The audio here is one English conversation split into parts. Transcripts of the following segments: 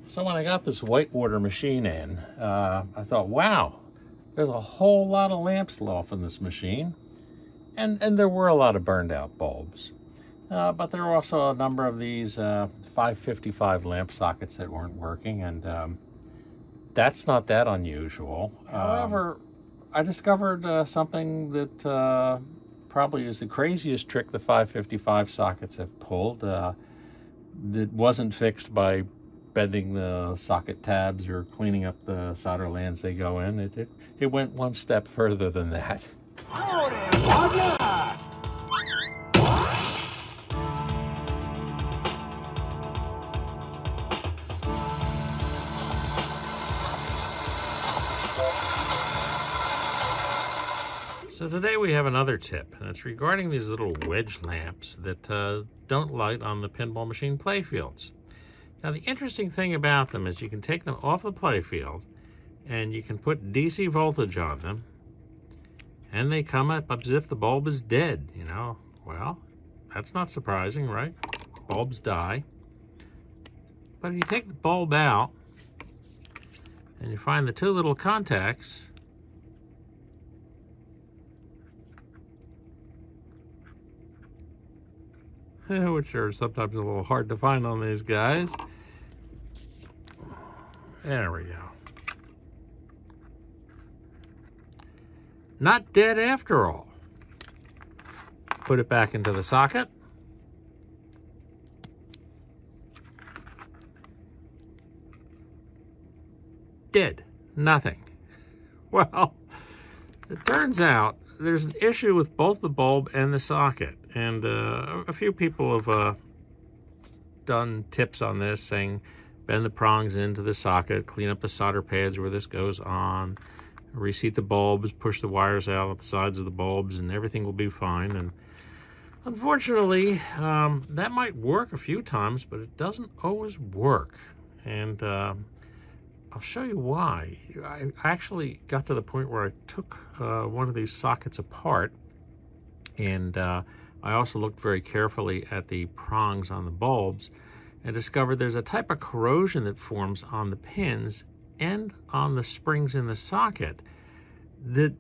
So when I got this Whitewater machine in, I thought, wow, there's a whole lot of lamps off in this machine. And there were a lot of burned out bulbs. But there were also a number of these 555 lamp sockets that weren't working, and that's not that unusual. However, I discovered something that probably is the craziest trick the 555 sockets have pulled that wasn't fixed by bending the socket tabs or cleaning up the solder lands they go in. It went one step further than that. So today we have another tip, and it's regarding these little wedge lamps that don't light on the pinball machine playfields. Now the interesting thing about them is you can take them off the playfield and you can put DC voltage on them and they come up as if the bulb is dead, you know. Well, that's not surprising, right? Bulbs die. But if you take the bulb out and you find the two little contacts, which are sometimes a little hard to find on these guys. There we go. Not dead after all. Put it back into the socket. Dead. Nothing. Well, it turns out there's an issue with both the bulb and the socket. And a few people have done tips on this, saying bend the prongs into the socket, clean up the solder pads where this goes on, reseat the bulbs, push the wires out at the sides of the bulbs, and everything will be fine. And unfortunately, that might work a few times, but it doesn't always work. And I'll show you why. I actually got to the point where I took one of these sockets apart, and I also looked very carefully at the prongs on the bulbs and discovered there's a type of corrosion that forms on the pins and on the springs in the socket that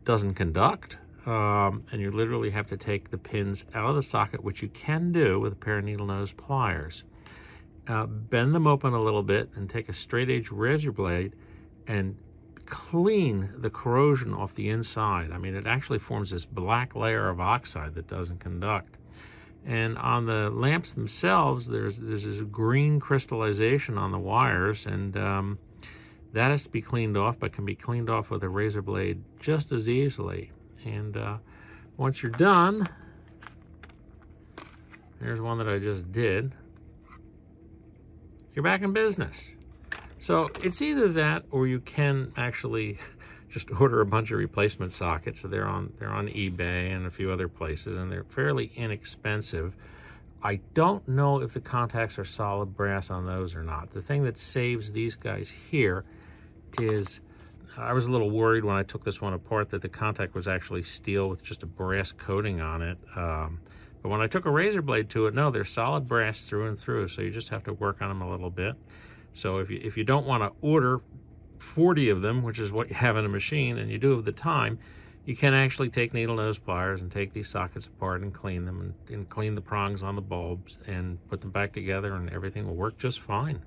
doesn't conduct. And you literally have to take the pins out of the socket, which you can do with a pair of needle nose pliers. Bend them open a little bit and take a straight edge razor blade and clean the corrosion off the inside. I mean, it actually forms this black layer of oxide that doesn't conduct. And on the lamps themselves, there's this green crystallization on the wires, and that has to be cleaned off, but can be cleaned off with a razor blade just as easily. And once you're done, here's one that I just did. You're back in business. So it's either that, or you can actually just order a bunch of replacement sockets. So they're on eBay and a few other places, and they're fairly inexpensive. I don't know if the contacts are solid brass on those or not. The thing that saves these guys here is, I was a little worried when I took this one apart that the contact was actually steel with just a brass coating on it. But when I took a razor blade to it, no, they're solid brass through and through, so you just have to work on them a little bit. So if you don't want to order 40 of them, which is what you have in a machine, and you do have the time, you can actually take needle nose pliers and take these sockets apart and clean them, and clean the prongs on the bulbs and put them back together, and everything will work just fine.